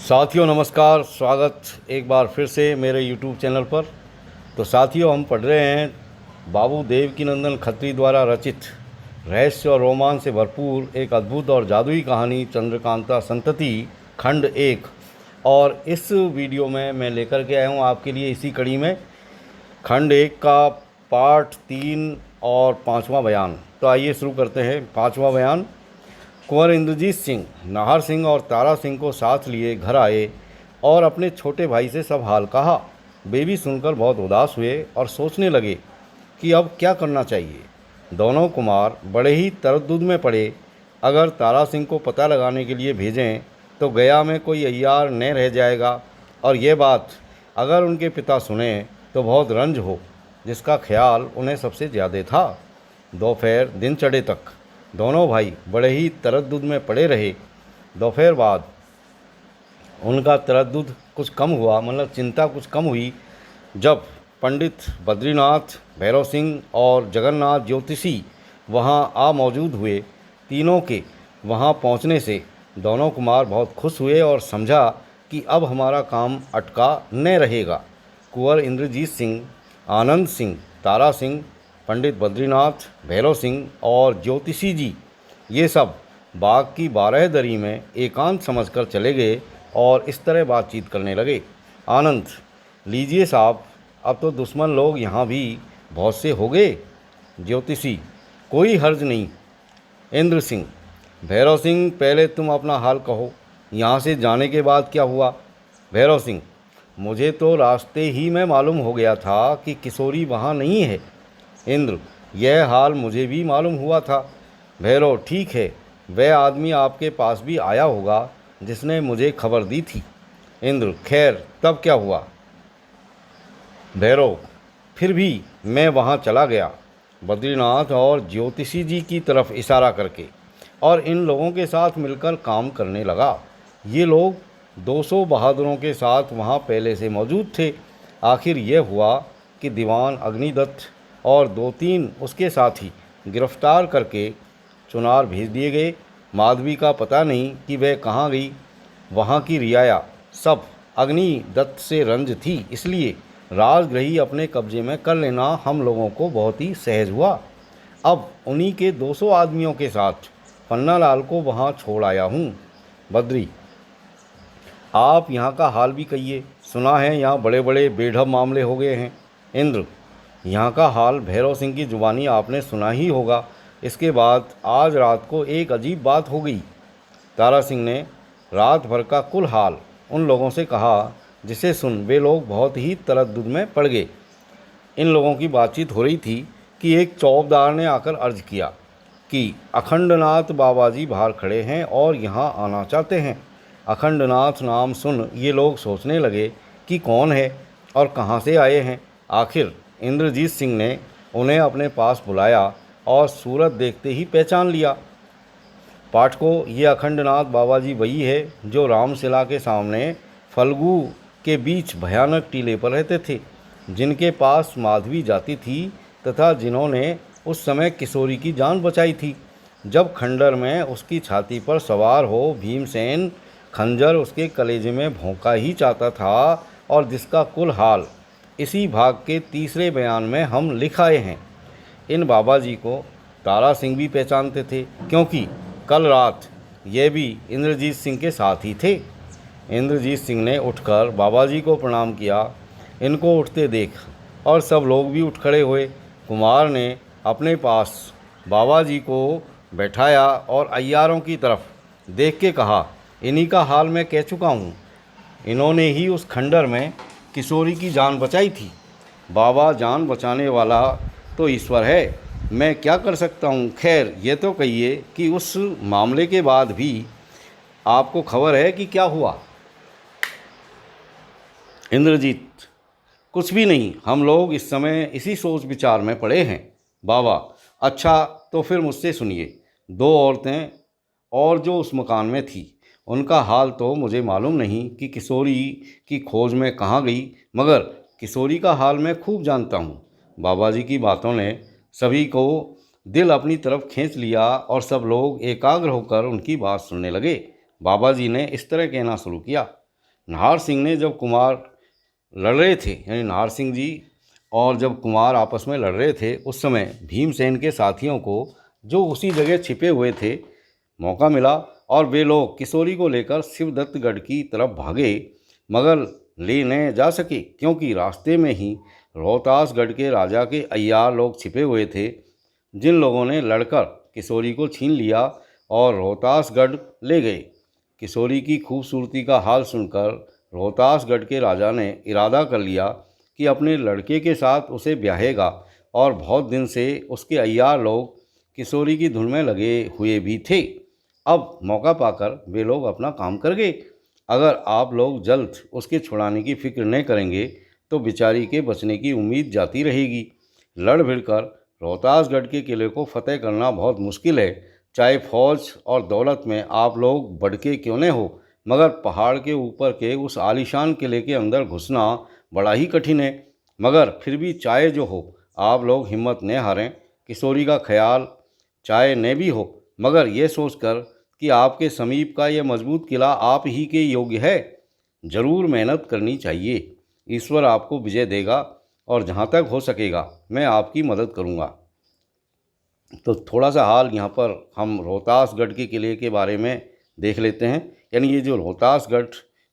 साथियों नमस्कार, स्वागत एक बार फिर से मेरे YouTube चैनल पर। तो साथियों, हम पढ़ रहे हैं बाबू देवकीनंदन खत्री द्वारा रचित रहस्य और रोमांच से भरपूर एक अद्भुत और जादुई कहानी चंद्रकांता संतति खंड 1। और इस वीडियो में मैं लेकर के आया हूँ आपके लिए इसी कड़ी में खंड 1 का पार्ट 3 और 5वां बयान। तो आइए शुरू करते हैं। 5वां बयान। कुंवर इंद्रजीत सिंह नाहर सिंह और तारा सिंह को साथ लिए घर आए और अपने छोटे भाई से सब हाल कहा। वे भी सुनकर बहुत उदास हुए और सोचने लगे कि अब क्या करना चाहिए। दोनों कुमार बड़े ही तरद्दुद में पड़े। अगर तारा सिंह को पता लगाने के लिए भेजें तो गया में कोई अय्यार न रह जाएगा, और ये बात अगर उनके पिता सुने तो बहुत रंज हो, जिसका ख्याल उन्हें सबसे ज़्यादा था। दोपहर दिन चढ़े तक दोनों भाई बड़े ही तरद्दुद में पड़े रहे। दोपहर बाद उनका तरद्दुद कुछ कम हुआ, मतलब चिंता कुछ कम हुई, जब पंडित बद्रीनाथ, भैरव सिंह और जगन्नाथ ज्योतिषी वहां आ मौजूद हुए। तीनों के वहां पहुंचने से दोनों कुमार बहुत खुश हुए और समझा कि अब हमारा काम अटका न रहेगा। कुंवर इंद्रजीत सिंह, आनंद सिंह, तारा सिंह, पंडित बद्रीनाथ, भैरव सिंह और ज्योतिषी जी ये सब बाग की 12 दरी में एकांत समझकर चले गए और इस तरह बातचीत करने लगे। आनंद: लीजिए साहब, अब तो दुश्मन लोग यहाँ भी बहुत से हो गए। ज्योतिषी: कोई हर्ज नहीं। इंद्र सिंह: भैरव सिंह, पहले तुम अपना हाल कहो, यहाँ से जाने के बाद क्या हुआ। भैरव सिंह: मुझे तो रास्ते ही में मालूम हो गया था कि किशोरी वहाँ नहीं है। इंद्र: यह हाल मुझे भी मालूम हुआ था। भैरव: ठीक है, वह आदमी आपके पास भी आया होगा जिसने मुझे खबर दी थी। इंद्र: खैर, तब क्या हुआ। भैरव: फिर भी मैं वहाँ चला गया, बद्रीनाथ और ज्योतिषी जी की तरफ इशारा करके, और इन लोगों के साथ मिलकर काम करने लगा। ये लोग 200 बहादुरों के साथ वहाँ पहले से मौजूद थे। आखिर यह हुआ कि दीवान अग्निदत्त और 2-3 उसके साथी गिरफ्तार करके चुनार भेज दिए गए। माधवी का पता नहीं कि वह कहाँ गई। वहाँ की रियाया सब अग्निदत्त से रंज थी, इसलिए राजगृही अपने कब्जे में कर लेना हम लोगों को बहुत ही सहज हुआ। अब उन्हीं के 200 आदमियों के साथ पन्नालाल को वहाँ छोड़ आया हूँ। बद्री: आप यहाँ का हाल भी कहिए, सुना है यहाँ बड़े बड़े बेढब मामले हो गए हैं। इंद्र: यहाँ का हाल भैरव सिंह की जुबानी आपने सुना ही होगा। इसके बाद आज रात को एक अजीब बात हो गई। तारा सिंह ने रात भर का कुल हाल उन लोगों से कहा, जिसे सुन वे लोग बहुत ही तरद्दुद में पड़ गए। इन लोगों की बातचीत हो रही थी कि एक चौबदार ने आकर अर्ज किया कि अखंडनाथ बाबा जी बाहर खड़े हैं और यहाँ आना चाहते हैं। अखंडनाथ नाम सुन ये लोग सोचने लगे कि कौन है और कहाँ से आए हैं। आखिर इंद्रजीत सिंह ने उन्हें अपने पास बुलाया और सूरत देखते ही पहचान लिया। पाठकों, ये अखंडनाथ बाबा जी वही है जो रामशिला के सामने फल्गु के बीच भयानक टीले पर रहते थे, जिनके पास माधवी जाती थी तथा जिन्होंने उस समय किशोरी की जान बचाई थी। जब खंडर में उसकी छाती पर सवार हो भीमसेन खंजर उसके कलेजे में भोंका ही चाहता था, और जिसका कुल हाल इसी भाग के 3रे बयान में हम लिख आए हैं। इन बाबा जी को तारा सिंह भी पहचानते थे, क्योंकि कल रात ये भी इंद्रजीत सिंह के साथ ही थे। इंद्रजीत सिंह ने उठकर बाबा जी को प्रणाम किया। इनको उठते देख और सब लोग भी उठ खड़े हुए। कुमार ने अपने पास बाबा जी को बैठाया और अय्यारों की तरफ देख के कहा, इन्हीं का हाल मैं कह चुका हूँ। इन्होंने ही उस खंडर में किशोरी की जान बचाई थी। बाबा, जान बचाने वाला तो ईश्वर है, मैं क्या कर सकता हूँ। खैर, ये तो कहिए कि उस मामले के बाद भी आपको खबर है कि क्या हुआ। इंद्रजीत: कुछ भी नहीं, हम लोग इस समय इसी सोच विचार में पड़े हैं। बाबा: अच्छा, तो फिर मुझसे सुनिए। 2 औरतें और जो उस मकान में थी, उनका हाल तो मुझे मालूम नहीं कि किशोरी की खोज में कहाँ गई, मगर किशोरी का हाल मैं खूब जानता हूँ। बाबा जी की बातों ने सभी को दिल अपनी तरफ खींच लिया और सब लोग एकाग्र होकर उनकी बात सुनने लगे। बाबा जी ने इस तरह कहना शुरू किया, नाहर सिंह ने जब कुमार लड़ रहे थे, यानी नाहर सिंह जी और जब कुमार आपस में लड़ रहे थे, उस समय भीमसेन के साथियों को, जो उसी जगह छिपे हुए थे, मौका मिला और वे लोग किशोरी को लेकर शिवदत्तगढ़ की तरफ भागे, मगर ले न जा सके, क्योंकि रास्ते में ही रोहतासगढ़ के राजा के अय्यार लोग छिपे हुए थे, जिन लोगों ने लड़कर किशोरी को छीन लिया और रोहतासगढ़ ले गए। किशोरी की खूबसूरती का हाल सुनकर रोहतासगढ़ के राजा ने इरादा कर लिया कि अपने लड़के के साथ उसे ब्याहेगा, और बहुत दिन से उसके अय्यार लोग किशोरी की धुन में लगे हुए भी थे। अब मौका पाकर वे लोग अपना काम कर गए। अगर आप लोग जल्द उसके छुड़ाने की फिक्र न करेंगे तो बेचारी के बचने की उम्मीद जाती रहेगी। लड़ भिड़कर रोहतासगढ़ के किले को फतेह करना बहुत मुश्किल है, चाहे फौज और दौलत में आप लोग बढ़के क्यों न हो, मगर पहाड़ के ऊपर के उस आलीशान किले के अंदर घुसना बड़ा ही कठिन है। मगर फिर भी चाहे जो हो, आप लोग हिम्मत न हारें। किशोरी का ख्याल चाहे न भी हो, मगर यह सोचकर कि आपके समीप का यह मजबूत किला आप ही के योग्य है, ज़रूर मेहनत करनी चाहिए। ईश्वर आपको विजय देगा और जहाँ तक हो सकेगा मैं आपकी मदद करूँगा। तो थोड़ा सा हाल यहाँ पर हम रोहतासगढ़ के किले के बारे में देख लेते हैं। यानी ये जो रोहतासगढ़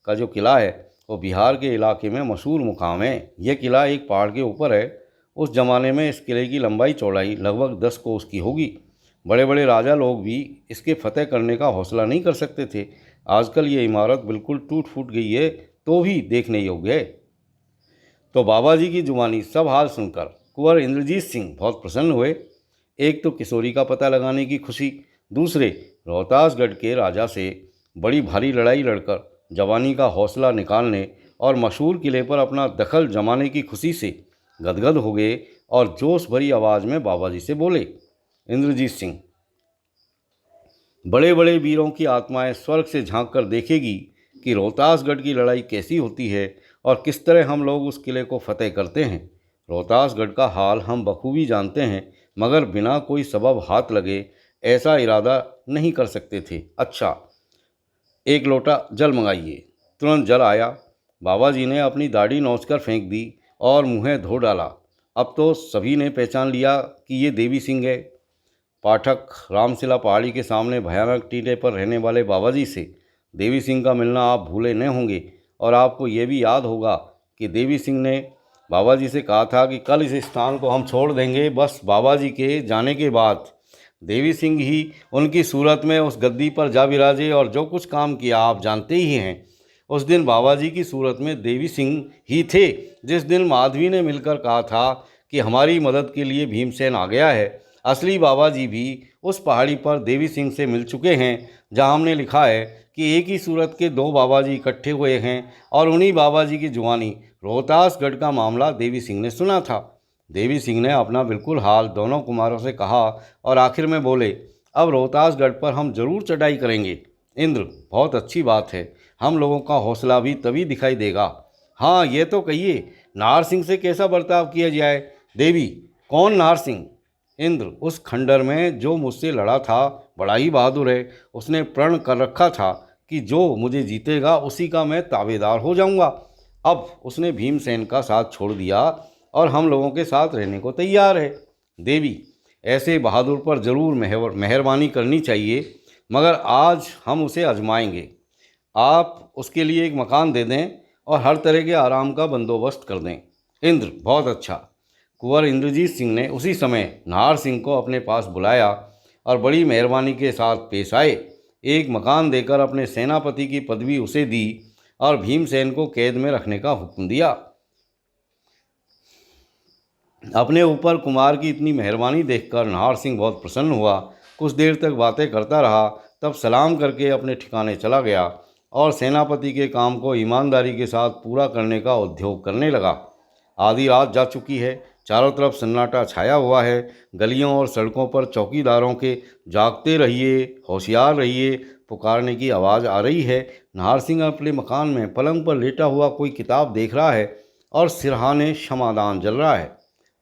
का जो किला है वो बिहार के इलाके में मशहूर मुकाम है। यह किला एक पहाड़ के ऊपर है। उस ज़माने में इस किले की लंबाई चौड़ाई लगभग 10 कोस की होगी। बड़े बड़े राजा लोग भी इसके फतेह करने का हौसला नहीं कर सकते थे। आजकल ये इमारत बिल्कुल टूट फूट गई है, तो भी देखने योग्य है। तो बाबा जी की जुबानी सब हाल सुनकर कुंवर इंद्रजीत सिंह बहुत प्रसन्न हुए। एक तो किशोरी का पता लगाने की खुशी, दूसरे रोहतासगढ़ के राजा से बड़ी भारी लड़ाई लड़कर जवानी का हौसला निकालने और मशहूर किले पर अपना दखल जमाने की खुशी से गदगद हो गए और जोश भरी आवाज़ में बाबा जी से बोले, इंद्रजीत सिंह, बड़े बड़े वीरों की आत्माएं स्वर्ग से झांक कर देखेगी कि रोहतासगढ़ की लड़ाई कैसी होती है और किस तरह हम लोग उस किले को फतेह करते हैं। रोहतासगढ़ का हाल हम बखूबी जानते हैं, मगर बिना कोई सबब हाथ लगे ऐसा इरादा नहीं कर सकते थे। अच्छा, एक लोटा जल मंगाइए। तुरंत जल आया। बाबा जी ने अपनी दाढ़ी नोचकर फेंक दी और मुँह धो डाला। अब तो सभी ने पहचान लिया कि ये देवी सिंह है। पाठक, रामशिला पहाड़ी के सामने भयानक टीले पर रहने वाले बाबा जी से देवी सिंह का मिलना आप भूले न होंगे। और आपको ये भी याद होगा कि देवी सिंह ने बाबा जी से कहा था कि कल इस स्थान को हम छोड़ देंगे। बस बाबा जी के जाने के बाद देवी सिंह ही उनकी सूरत में उस गद्दी पर जा विराजे और जो कुछ काम किया आप जानते ही हैं। उस दिन बाबा जी की सूरत में देवी सिंह ही थे। जिस दिन माधवी ने मिलकर कहा था कि हमारी मदद के लिए भीमसेन आ गया है, असली बाबा जी भी उस पहाड़ी पर देवी सिंह से मिल चुके हैं, जहां हमने लिखा है कि एक ही सूरत के दो बाबा जी इकट्ठे हुए हैं और उन्हीं बाबा जी की जुबानी रोहतासगढ़ का मामला देवी सिंह ने सुना था। देवी सिंह ने अपना बिल्कुल हाल दोनों कुमारों से कहा और आखिर में बोले, अब रोहतासगढ़ पर हम जरूर चढ़ाई करेंगे। इंद्र, बहुत अच्छी बात है, हम लोगों का हौसला भी तभी दिखाई देगा। हाँ, ये तो कहिए, नाहर सिंह से कैसा बर्ताव किया जाए? देवी, कौन नाहर सिंह? इंद्र, उस खंडर में जो मुझसे लड़ा था बड़ा ही बहादुर है। उसने प्रण कर रखा था कि जो मुझे जीतेगा उसी का मैं ताबेदार हो जाऊंगा। अब उसने भीमसेन का साथ छोड़ दिया और हम लोगों के साथ रहने को तैयार है। देवी, ऐसे बहादुर पर ज़रूर मेहरबानी करनी चाहिए, मगर आज हम उसे आजमाएंगे। आप उसके लिए एक मकान दे दें और हर तरह के आराम का बंदोबस्त कर दें। इंद्र, बहुत अच्छा। कुंवर इंद्रजीत सिंह ने उसी समय नाहर सिंह को अपने पास बुलाया और बड़ी मेहरबानी के साथ पेश आए। एक मकान देकर अपने सेनापति की पदवी उसे दी और भीमसेन को कैद में रखने का हुक्म दिया। अपने ऊपर कुमार की इतनी मेहरबानी देखकर नाहर सिंह बहुत प्रसन्न हुआ। कुछ देर तक बातें करता रहा, तब सलाम करके अपने ठिकाने चला गया और सेनापति के काम को ईमानदारी के साथ पूरा करने का उद्योग करने लगा। आधी रात जा चुकी है। चारों तरफ सन्नाटा छाया हुआ है। गलियों और सड़कों पर चौकीदारों के जागते रहिए, होशियार रहिए पुकारने की आवाज़ आ रही है। नाहर सिंह अपने मकान में पलंग पर लेटा हुआ कोई किताब देख रहा है और सिरहाने क्षमादान जल रहा है।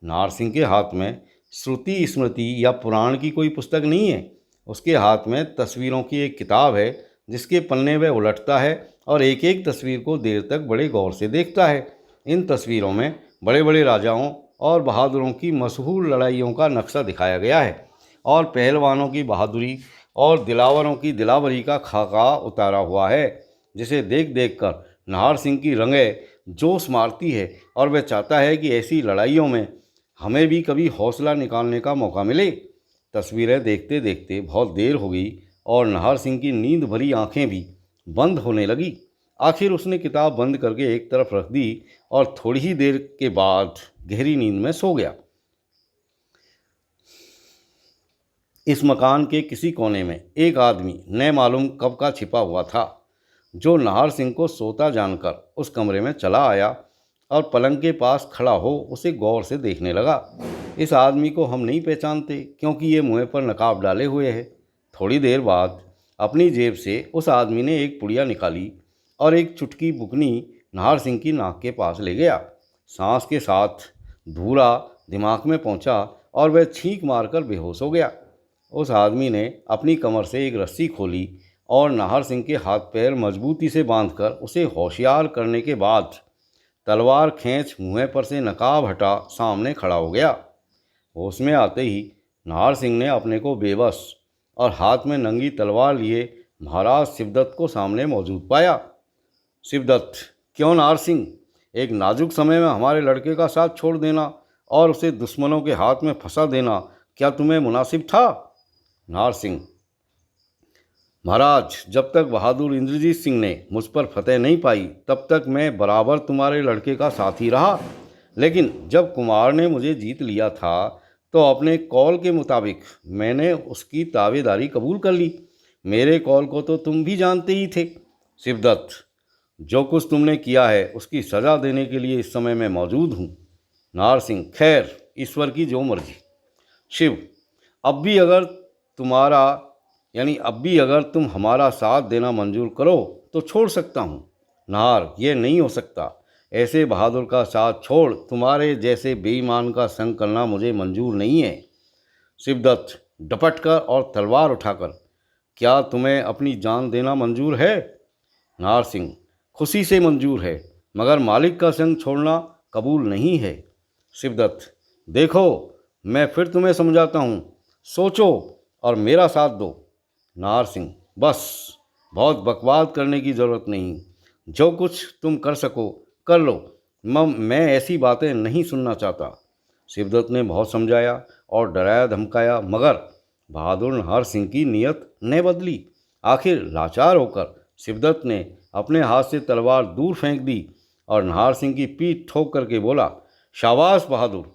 नाहर सिंह के हाथ में श्रुति स्मृति या पुराण की कोई पुस्तक नहीं है। उसके हाथ में तस्वीरों की एक किताब है जिसके पन्ने वह उलटता है और एक एक तस्वीर को देर तक बड़े गौर से देखता है। इन तस्वीरों में बड़े बड़े राजाओं और बहादुरों की मशहूर लड़ाइयों का नक्शा दिखाया गया है और पहलवानों की बहादुरी और दिलावरों की दिलावरी का खाका उतारा हुआ है, जिसे देख देख कर नाहर सिंह की रंगें जोश मारती है और वह चाहता है कि ऐसी लड़ाइयों में हमें भी कभी हौसला निकालने का मौका मिले। तस्वीरें देखते देखते बहुत देर हो गई और नाहर सिंह की नींद भरी आंखें भी बंद होने लगी। आखिर उसने किताब बंद करके एक तरफ रख दी और थोड़ी ही देर के बाद गहरी नींद में सो गया। इस मकान के किसी कोने में एक आदमी न मालूम कब का छिपा हुआ था, जो नाहर सिंह को सोता जानकर उस कमरे में चला आया और पलंग के पास खड़ा हो उसे गौर से देखने लगा। इस आदमी को हम नहीं पहचानते क्योंकि ये मुँह पर नकाब डाले हुए है। थोड़ी देर बाद अपनी जेब से उस आदमी ने एक पुड़िया निकाली और एक चुटकी बुकनी नाहर सिंह की नाक के पास ले गया। सांस के साथ धूरा दिमाग में पहुंचा और वह छींक मारकर बेहोश हो गया। उस आदमी ने अपनी कमर से एक रस्सी खोली और नाहर सिंह के हाथ पैर मजबूती से बांधकर उसे होशियार करने के बाद तलवार खींच मुँह पर से नकाब हटा सामने खड़ा हो गया। होश में आते ही नाहर सिंह ने अपने को बेबस और हाथ में नंगी तलवार लिए महाराज शिवदत्त को सामने मौजूद पाया। शिवदत्त, क्यों नाहर सिंह, एक नाजुक समय में हमारे लड़के का साथ छोड़ देना और उसे दुश्मनों के हाथ में फंसा देना क्या तुम्हें मुनासिब था? नाहर सिंह, महाराज, जब तक बहादुर इंद्रजीत सिंह ने मुझ पर फतेह नहीं पाई तब तक मैं बराबर तुम्हारे लड़के का साथी रहा, लेकिन जब कुमार ने मुझे जीत लिया था तो अपने कौल के मुताबिक मैंने उसकी ताबेदारी कबूल कर ली। मेरे कौल को तो तुम भी जानते ही थे। शिवदत्त, जो कुछ तुमने किया है उसकी सज़ा देने के लिए इस समय मैं मौजूद हूँ। नाहर सिंह, खैर, ईश्वर की जो मर्जी। शिव, अब भी अगर तुम हमारा साथ देना मंजूर करो तो छोड़ सकता हूँ। नाहर, ये नहीं हो सकता। ऐसे बहादुर का साथ छोड़ तुम्हारे जैसे बेईमान का संग करना मुझे मंजूर नहीं है। शिवदत्त डपट कर और तलवार उठाकर, क्या तुम्हें अपनी जान देना मंजूर है? नाहर सिंह, खुशी से मंजूर है, मगर मालिक का संग छोड़ना कबूल नहीं है। शिवदत्त, देखो, मैं फिर तुम्हें समझाता हूँ, सोचो और मेरा साथ दो। नाहर सिंह, बस, बहुत बकवाद करने की ज़रूरत नहीं, जो कुछ तुम कर सको कर लो, मैं ऐसी बातें नहीं सुनना चाहता। शिवदत्त ने बहुत समझाया और डराया धमकाया, मगर बहादुर नाहर सिंह की नीयत न बदली। आखिर लाचार होकर शिवदत्त ने अपने हाथ से तलवार दूर फेंक दी और नाहर सिंह की पीठ ठोक करके बोला, शाबाश बहादुर,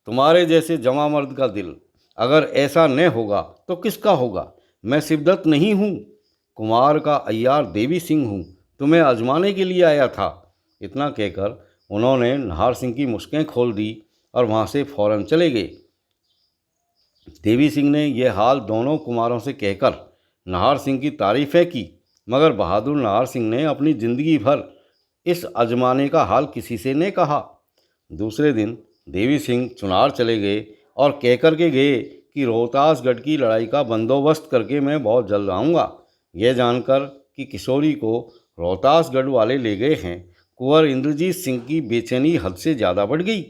तुम्हारे जैसे जवां मर्द का दिल अगर ऐसा न होगा तो किसका होगा? मैं शिवदत्त नहीं हूँ, कुमार का अय्यार देवी सिंह हूँ, तुम्हें आजमाने के लिए आया था। इतना कहकर उन्होंने नाहर सिंह की मुश्कें खोल दी और वहाँ से फौरन चले गए। देवी सिंह ने यह हाल दोनों कुमारों से कहकर नाहर सिंह की तारीफ़ें की, मगर बहादुर नाहर सिंह ने अपनी ज़िंदगी भर इस अजमाने का हाल किसी से न कहा। दूसरे दिन देवी सिंह चुनार चले गए और कहकर के गए कि रोहतासगढ़ की लड़ाई का बंदोबस्त करके मैं बहुत जल्द आऊँगा। यह जानकर कि किशोरी को रोहतासगढ़ वाले ले गए हैं, कुंवर इंद्रजीत सिंह की बेचैनी हद से ज़्यादा बढ़ गई।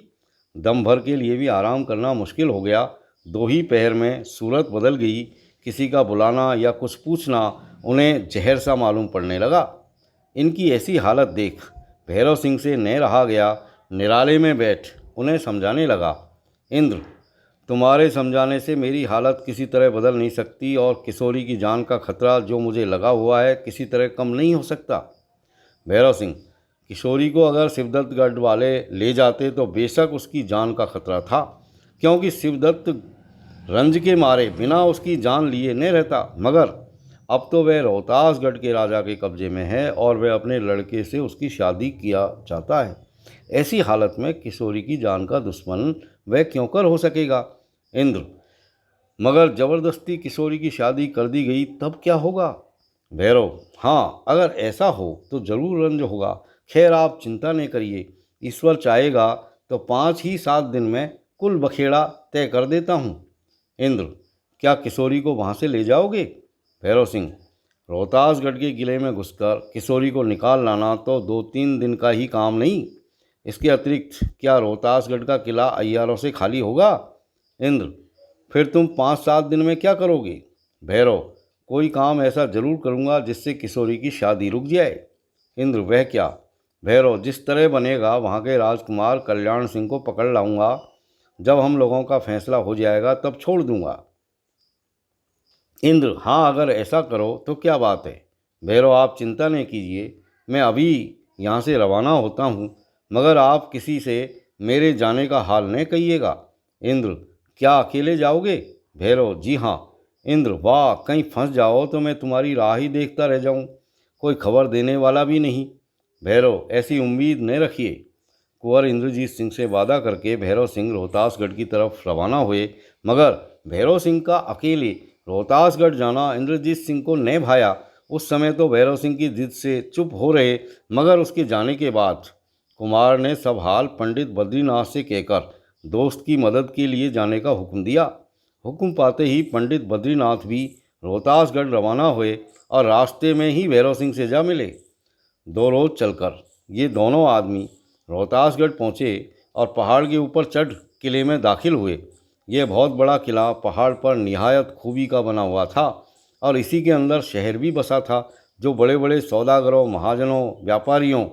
दम भर के लिए भी आराम करना मुश्किल हो गया। 2 ही पहर में सूरत बदल गई। किसी का बुलाना या कुछ पूछना उन्हें जहर सा मालूम पड़ने लगा। इनकी ऐसी हालत देख भैरव सिंह से न रहा गया। निराले में बैठ उन्हें समझाने लगा, इंद्र, तुम्हारे समझाने से मेरी हालत किसी तरह बदल नहीं सकती और किशोरी की जान का खतरा जो मुझे लगा हुआ है किसी तरह कम नहीं हो सकता। भैरव सिंह, किशोरी को अगर शिवदत्तगढ़ वाले ले जाते तो बेशक उसकी जान का खतरा था, क्योंकि शिवदत्त रंज के मारे बिना उसकी जान लिए न रहता, मगर अब तो वह रोहतासगढ़ के राजा के कब्जे में है और वह अपने लड़के से उसकी शादी किया चाहता है। ऐसी हालत में किशोरी की जान का दुश्मन वह क्यों कर हो सकेगा? इंद्र, मगर ज़बरदस्ती किशोरी की शादी कर दी गई तब क्या होगा? भैरव, हाँ, अगर ऐसा हो तो ज़रूर रंज होगा। खैर, आप चिंता नहीं करिए, ईश्वर चाहेगा तो 5 ही 7 दिन में कुल बखेड़ा तय कर देता हूँ। इंद्र, क्या किशोरी को वहाँ से ले जाओगे? भैरव सिंह, रोहतासगढ़ के किले में घुसकर किशोरी को निकाल लाना तो 2-3 दिन का ही काम नहीं। इसके अतिरिक्त क्या रोहतासगढ़ का किला अय्यारों से खाली होगा? इंद्र, फिर तुम 5-7 दिन में क्या करोगे? भैरव, कोई काम ऐसा जरूर करूँगा जिससे किशोरी की शादी रुक जाए। इंद्र, वह क्या? भैरव, जिस तरह बनेगा वहाँ के राजकुमार कल्याण सिंह को पकड़ लाऊंगा। जब हम लोगों का फैसला हो जाएगा तब छोड़ दूंगा। इंद्र, हाँ, अगर ऐसा करो तो क्या बात है। भैरव, आप चिंता नहीं कीजिए, मैं अभी यहाँ से रवाना होता हूँ, मगर आप किसी से मेरे जाने का हाल नहीं कहिएगा। इंद्र, क्या अकेले जाओगे? भैरव, जी हाँ। इंद्र, वाह, कहीं फंस जाओ तो मैं तुम्हारी राह ही देखता रह जाऊँ, कोई खबर देने वाला भी नहीं। भैरव, ऐसी उम्मीद न रखिए। कुंवर इंद्रजीत सिंह से वादा करके भैरव सिंह रोहतासगढ़ की तरफ रवाना हुए, मगर भैरव सिंह का अकेले रोहतासगढ़ जाना इंद्रजीत सिंह को न भाया। उस समय तो भैरव सिंह की जिद से चुप हो रहे, मगर उसके जाने के बाद कुमार ने सब हाल पंडित बद्रीनाथ से कहकर दोस्त की मदद के लिए जाने का हुक्म दिया। हुक्म पाते ही पंडित बद्रीनाथ भी रोहतासगढ़ रवाना हुए और रास्ते में ही भैरव सिंह से जा मिले। 2 रोज चलकर ये दोनों आदमी रोहतासगढ़ पहुँचे और पहाड़ के ऊपर चढ़ किले में दाखिल हुए। यह बहुत बड़ा किला पहाड़ पर निहायत खूबी का बना हुआ था और इसी के अंदर शहर भी बसा था, जो बड़े बड़े सौदागरों, महाजनों, व्यापारियों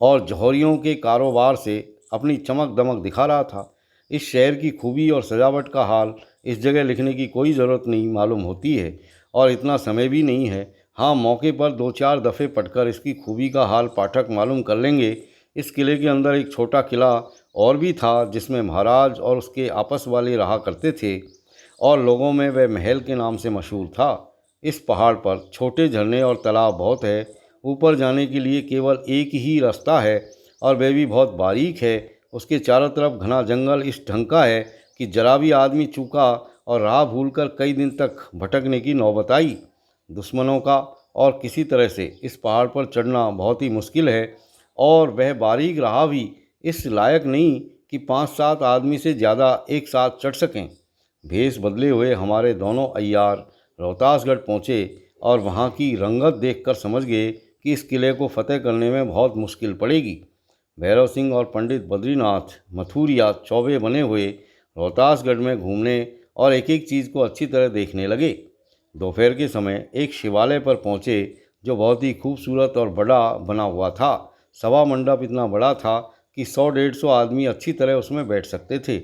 और जौहरियों के कारोबार से अपनी चमक दमक दिखा रहा था। इस शहर की खूबी और सजावट का हाल इस जगह लिखने की कोई ज़रूरत नहीं मालूम होती है, और इतना समय भी नहीं है। हाँ, मौके पर 2-4 दफ़े पढ़कर इसकी खूबी का हाल पाठक मालूम कर लेंगे। इस किले के अंदर एक छोटा किला और भी था, जिसमें महाराज और उसके आपस वाले रहा करते थे, और लोगों में वह महल के नाम से मशहूर था। इस पहाड़ पर छोटे झरने और तालाब बहुत है। ऊपर जाने के लिए केवल एक ही रास्ता है, और वह भी बहुत बारीक है। उसके चारों तरफ घना जंगल इस ढंग का है कि जरा भी आदमी चूका और राह भूलकर कई दिन तक भटकने की नौबत आई। दुश्मनों का और किसी तरह से इस पहाड़ पर चढ़ना बहुत ही मुश्किल है, और वह बारीक राह भी इस लायक नहीं कि 5-7 आदमी से ज़्यादा एक साथ चढ़ सकें। भेष बदले हुए हमारे दोनों अय्यार रोहतासगढ़ पहुँचे और वहाँ की रंगत देखकर समझ गए कि इस किले को फतेह करने में बहुत मुश्किल पड़ेगी। भैरव सिंह और पंडित बद्रीनाथ मथुरिया चौबे बने हुए रोहतासगढ़ में घूमने और एक एक चीज़ को अच्छी तरह देखने लगे। दोपहर के समय एक शिवालय पर पहुँचे, जो बहुत ही खूबसूरत और बड़ा बना हुआ था। सभा मंडप इतना बड़ा था कि 100-150 आदमी अच्छी तरह उसमें बैठ सकते थे।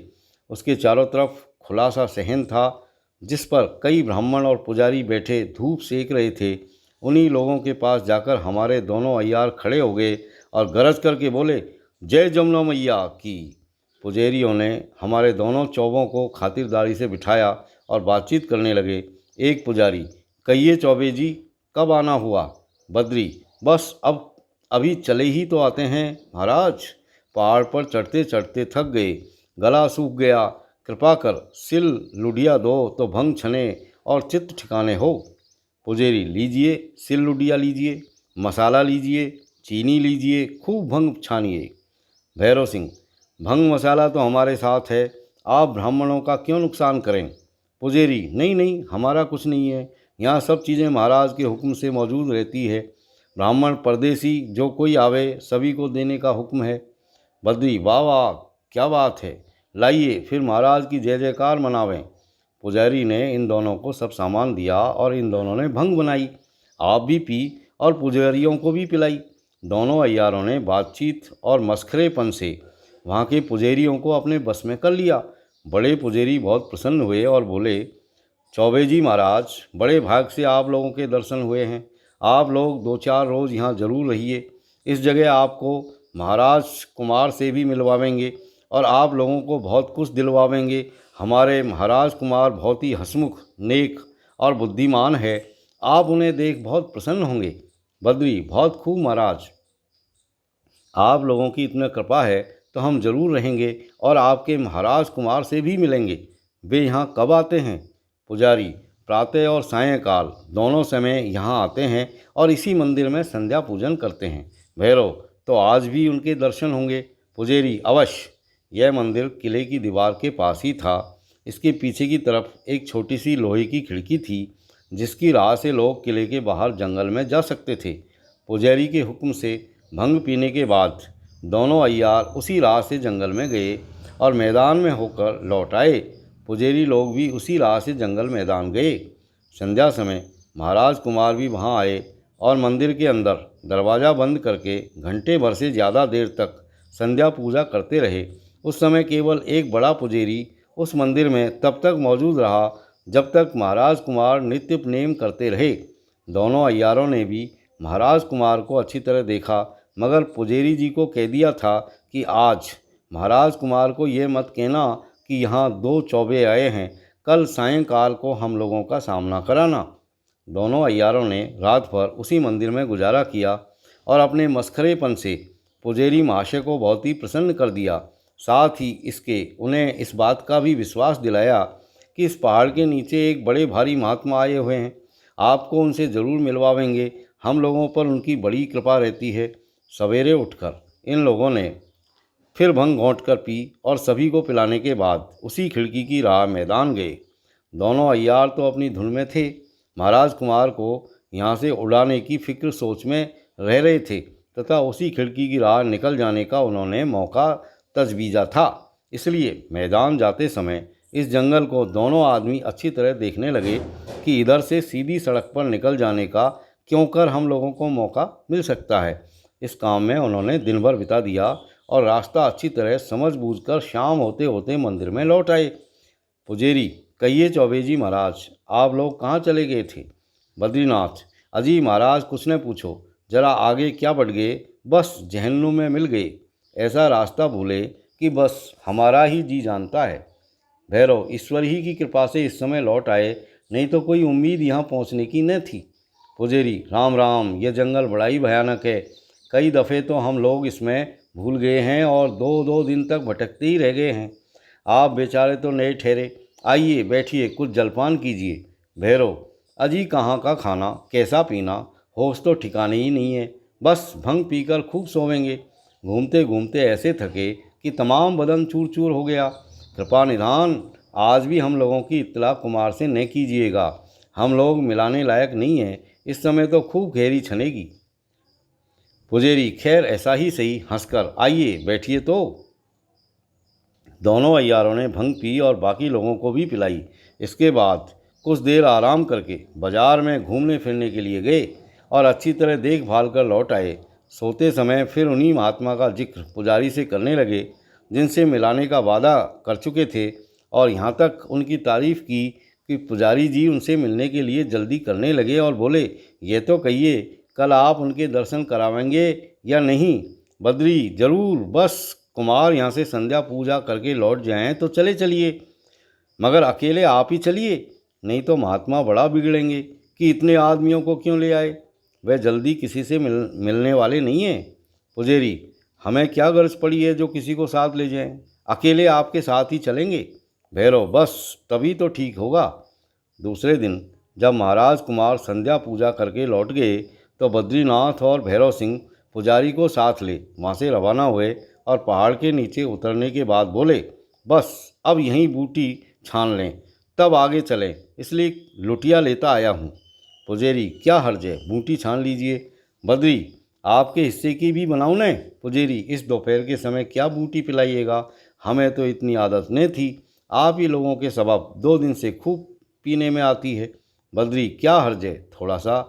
उसके चारों तरफ खुला सा सहन था, जिस पर कई ब्राह्मण और पुजारी बैठे धूप सेक रहे थे। उन्हीं लोगों के पास जाकर हमारे दोनों अय्यार खड़े हो गए और गरज करके बोले, जय जमुना मैया की। पुजारियों ने हमारे दोनों चौबों को खातिरदारी से बिठाया और बातचीत करने लगे। एक पुजारी, कहिए चौबे जी, कब आना हुआ? बद्री, बस अभी चले ही तो आते हैं महाराज, पहाड़ पर चढ़ते चढ़ते थक गए, गला सूख गया, कृपा कर सिल लुढ़िया दो तो भंग छने और चित्त ठिकाने हो। पुजारी, लीजिए, सिल लुढ़िया लीजिए, मसाला लीजिए, चीनी लीजिए, खूब भंग छानिए। भैरव सिंह, भंग मसाला तो हमारे साथ है, आप ब्राह्मणों का क्यों नुकसान करें? पुजारी, नहीं नहीं, हमारा कुछ नहीं है, यहाँ सब चीज़ें महाराज के हुक्म से मौजूद रहती है। ब्राह्मण परदेसी जो कोई आवे सभी को देने का हुक्म है। बद्री, वाह वाह, क्या बात है, लाइए फिर महाराज की जय जयकार मनावें। पुजारी ने इन दोनों को सब सामान दिया और इन दोनों ने भंग बनाई। आप भी पी और पुजारियों को भी पिलाई। दोनों अय्यारों ने बातचीत और मस्खरेपन से वहाँ के पुजारियों को अपने बस में कर लिया। बड़े पुजारी बहुत प्रसन्न हुए और बोले, चौबे जी महाराज, बड़े भाग से आप लोगों के दर्शन हुए हैं। आप लोग 2-4 रोज़ यहाँ ज़रूर रहिए। इस जगह आपको महाराज कुमार से भी मिलवावेंगे और आप लोगों को बहुत कुछ दिलवावेंगे। हमारे महाराज कुमार बहुत ही हंसमुख, नेक और बुद्धिमान है। आप उन्हें देख बहुत प्रसन्न होंगे। बद्री, बहुत खूब महाराज, आप लोगों की इतनी कृपा है तो हम ज़रूर रहेंगे और आपके महाराज कुमार से भी मिलेंगे। वे यहाँ कब आते हैं? पुजारी, प्रातः और सायंकाल दोनों समय यहाँ आते हैं और इसी मंदिर में संध्या पूजन करते हैं। भैरव, तो आज भी उनके दर्शन होंगे। पुजारी, अवश्य। यह मंदिर किले की दीवार के पास ही था। इसके पीछे की तरफ एक छोटी सी लोहे की खिड़की थी, जिसकी राह से लोग किले के बाहर जंगल में जा सकते थे। पुजारी के हुक्म से भंग पीने के बाद दोनों अय्यार उसी राह से जंगल में गए और मैदान में होकर लौट आए। पुजारी लोग भी उसी राह से जंगल मैदान गए। संध्या समय महाराज कुमार भी वहां आए और मंदिर के अंदर दरवाज़ा बंद करके घंटे भर से ज़्यादा देर तक संध्या पूजा करते रहे। उस समय केवल एक बड़ा पुजारी उस मंदिर में तब तक मौजूद रहा जब तक महाराज कुमार नित्य नेम करते रहे। दोनों अय्यारों ने भी महाराज कुमार को अच्छी तरह देखा, मगर पुजारी जी को कह दिया था कि आज महाराज कुमार को ये मत कहना कि यहाँ 2 चौबे आए हैं, कल सायंकाल को हम लोगों का सामना कराना। दोनों अय्यारों ने रात भर उसी मंदिर में गुजारा किया और अपने मस्खरेपन से पुजारी महाशय को बहुत ही प्रसन्न कर दिया। साथ ही इसके उन्हें इस बात का भी विश्वास दिलाया कि इस पहाड़ के नीचे एक बड़े भारी महात्मा आए हुए हैं, आपको उनसे ज़रूर मिलवाएंगे, हम लोगों पर उनकी बड़ी कृपा रहती है। सवेरे उठकर इन लोगों ने फिर भंग घोंट कर पी और सभी को पिलाने के बाद उसी खिड़की की राह मैदान गए। दोनों अय्यार तो अपनी धुन में थे, महाराज कुमार को यहाँ से उड़ाने की फिक्र सोच में रह रहे थे तथा उसी खिड़की की राह निकल जाने का उन्होंने मौका तजवीज़ा था। इसलिए मैदान जाते समय इस जंगल को दोनों आदमी अच्छी तरह देखने लगे कि इधर से सीधी सड़क पर निकल जाने का क्यों कर हम लोगों को मौका मिल सकता है। इस काम में उन्होंने दिन भर बिता दिया और रास्ता अच्छी तरह समझ बूझकर शाम होते होते मंदिर में लौट आए। पुजारी, कहिए चौबे जी महाराज, आप लोग कहाँ चले गए थे? बद्रीनाथ, अजी महाराज कुछ न पूछो, जरा आगे क्या बढ़ गए, बस जहन्नुम में मिल गए। ऐसा रास्ता भूले कि बस हमारा ही जी जानता है। भैरव, ईश्वर ही की कृपा से इस समय लौट आए, नहीं तो कोई उम्मीद यहाँ पहुँचने की न थी। पुजारी, राम राम, यह जंगल बड़ा ही भयानक है, कई दफ़े तो हम लोग इसमें भूल गए हैं और 2-2 दिन तक भटकते ही रह गए हैं। आप बेचारे तो नए ठहरे, आइए बैठिए, कुछ जलपान कीजिए। भैरव, अजी कहाँ का खाना, कैसा पीना, होश तो ठिकाने ही नहीं है, बस भंग पीकर खूब सोवेंगे। घूमते घूमते ऐसे थके कि तमाम बदन चूर चूर हो गया। कृपा निधान, आज भी हम लोगों की इत्तला कुमार से न कीजिएगा, हम लोग मिलाने लायक नहीं हैं, इस समय तो खूब घेरी छनेगी। पुजारी, खैर ऐसा ही सही, हंसकर, आइए बैठिए तो। दोनों अय्यारों ने भंग पी और बाकी लोगों को भी पिलाई। इसके बाद कुछ देर आराम करके बाजार में घूमने फिरने के लिए गए और अच्छी तरह देखभाल कर लौट आए। सोते समय फिर उन्हीं महात्मा का जिक्र पुजारी से करने लगे जिनसे मिलाने का वादा कर चुके थे और यहाँ तक उनकी तारीफ़ की कि पुजारी जी उनसे मिलने के लिए जल्दी करने लगे और बोले, ये तो कहिए कल आप उनके दर्शन करावेंगे या नहीं? बद्री, जरूर, बस कुमार यहाँ से संध्या पूजा करके लौट जाएं तो चले चलिए, मगर अकेले आप ही चलिए, नहीं तो महात्मा बड़ा बिगड़ेंगे कि इतने आदमियों को क्यों ले आए, वह जल्दी किसी से मिलने वाले नहीं हैं। पुजारी, हमें क्या गर्ज पड़ी है जो किसी को साथ ले जाएं, अकेले आपके साथ ही चलेंगे। भैरव, बस तभी तो ठीक होगा। दूसरे दिन जब महाराज कुमार संध्या पूजा करके लौट गए तो बद्रीनाथ और भैरव सिंह पुजारी को साथ ले वहाँ से रवाना हुए और पहाड़ के नीचे उतरने के बाद बोले, बस अब यहीं बूटी छान लें, तब आगे चलें, इसलिए लुटिया लेता आया हूँ। पुजारी, क्या हर्ज है, बूटी छान लीजिए। बद्री, आपके हिस्से की भी बनाऊँ न? पुजारी, इस दोपहर के समय क्या बूटी पिलाइएगा, हमें तो इतनी आदत नहीं थी, आप ही लोगों के सबब 2 दिन से खूब पीने में आती है। बद्री, क्या हर्ज है, थोड़ा सा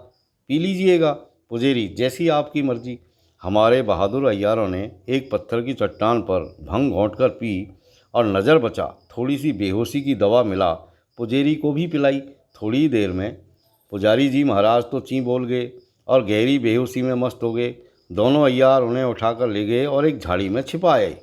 पी लीजिएगा। पुजारी, जैसी आपकी मर्जी। हमारे बहादुर अय्यारों ने एक पत्थर की चट्टान पर भंग घोंट कर पी और नज़र बचा थोड़ी सी बेहोशी की दवा मिला पुजारी को भी पिलाई। थोड़ी देर में पुजारी जी महाराज तो ची बोल गए और गहरी बेहोशी में मस्त हो गए। दोनों अय्यार उन्हें उठाकर ले गए और एक झाड़ी में छिपाए।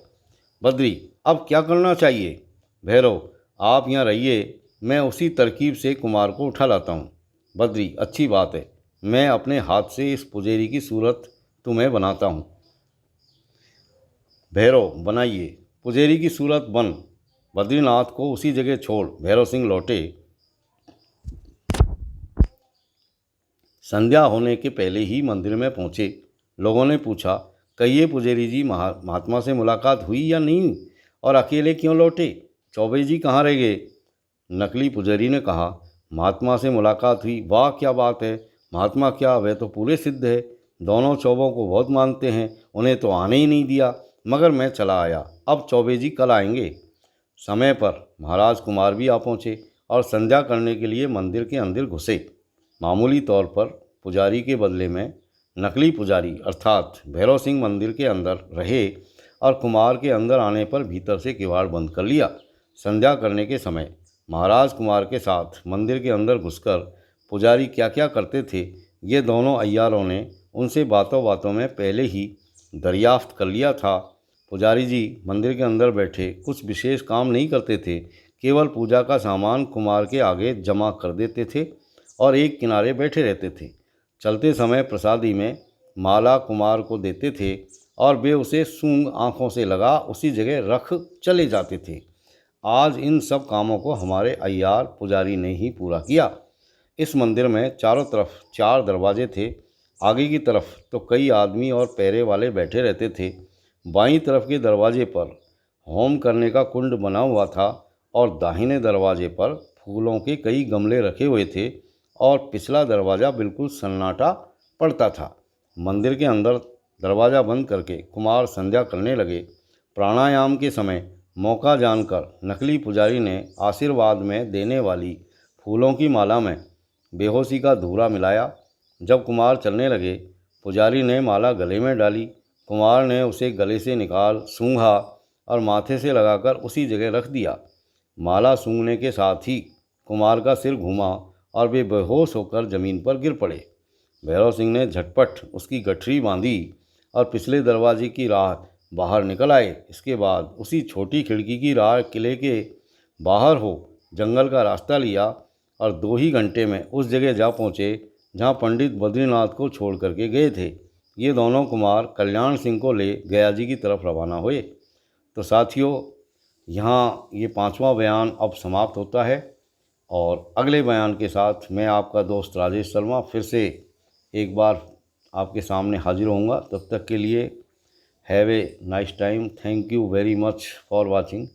बद्री, अब क्या करना चाहिए? भैरव, आप यहाँ रहिए, मैं उसी तरकीब से कुमार को उठा लाता हूँ। बद्री, अच्छी बात है, मैं अपने हाथ से इस पुजारी की सूरत तुम्हें बनाता हूँ। भैरव, बनाइए, पुजारी की सूरत बन। बद्रीनाथ को उसी जगह छोड़ भैरव सिंह लौटे। संध्या होने के पहले ही मंदिर में पहुँचे। लोगों ने पूछा, कहिए पुजारी जी, महात्मा से मुलाकात हुई या नहीं, और अकेले क्यों लौटे? चौबे जी कहाँ रह गए? नकली पुजारी ने कहा, महात्मा से मुलाकात हुई, वाह क्या बात है। महात्मा क्या, वे तो पूरे सिद्ध है, दोनों चौबों को बहुत मानते हैं, उन्हें तो आने ही नहीं दिया, मगर मैं चला आया। अब चौबे जी कल आएंगे। समय पर महाराज कुमार भी आ पहुँचे और संध्या करने के लिए मंदिर के अंदर घुसे। मामूली तौर पर पुजारी के बदले में नकली पुजारी अर्थात भैरव सिंह मंदिर के अंदर रहे और कुमार के अंदर आने पर भीतर से किवाड़ बंद कर लिया। संध्या करने के समय महाराज कुमार के साथ मंदिर के अंदर घुसकर पुजारी क्या क्या करते थे, ये दोनों अय्यारों ने उनसे बातों बातों में पहले ही दरियाफ्त कर लिया था। पुजारी जी मंदिर के अंदर बैठे कुछ विशेष काम नहीं करते थे, केवल पूजा का सामान कुमार के आगे जमा कर देते थे और एक किनारे बैठे रहते थे। चलते समय प्रसादी में माला कुमार को देते थे और वे उसे सूंघ आँखों से लगा उसी जगह रख चले जाते थे। आज इन सब कामों को हमारे अय्यार पुजारी ने ही पूरा किया। इस मंदिर में चारों तरफ 4 दरवाजे थे। आगे की तरफ तो कई आदमी और पैरे वाले बैठे रहते थे। बाईं तरफ के दरवाजे पर होम करने का कुंड बना हुआ था और दाहिने दरवाजे पर फूलों के कई गमले रखे हुए थे और पिछला दरवाज़ा बिल्कुल सन्नाटा पड़ता था। मंदिर के अंदर दरवाज़ा बंद करके कुमार संध्या करने लगे। प्राणायाम के समय मौका जानकर नकली पुजारी ने आशीर्वाद में देने वाली फूलों की माला में बेहोशी का धूरा मिलाया। जब कुमार चलने लगे, पुजारी ने माला गले में डाली। कुमार ने उसे गले से निकाल सूंघा और माथे से लगाकर उसी जगह रख दिया। माला सूंघने के साथ ही कुमार का सिर घूमा और वे बेहोश होकर ज़मीन पर गिर पड़े। भैरव सिंह ने झटपट उसकी गठरी बांधी और पिछले दरवाजे की राह बाहर निकल आए। इसके बाद उसी छोटी खिड़की की राह किले के बाहर हो जंगल का रास्ता लिया और 2 ही घंटे में उस जगह जा पहुँचे जहाँ पंडित बद्रीनाथ को छोड़ करके गए थे। ये दोनों कुमार कल्याण सिंह को ले गया जी की तरफ रवाना हुए। तो साथियों, यहाँ ये 5वां बयान अब समाप्त होता है और अगले बयान के साथ मैं आपका दोस्त राजेश शर्मा फिर से एक बार आपके सामने हाजिर होऊंगा। तब तक के लिए have a nice time. Thank you very much for watching.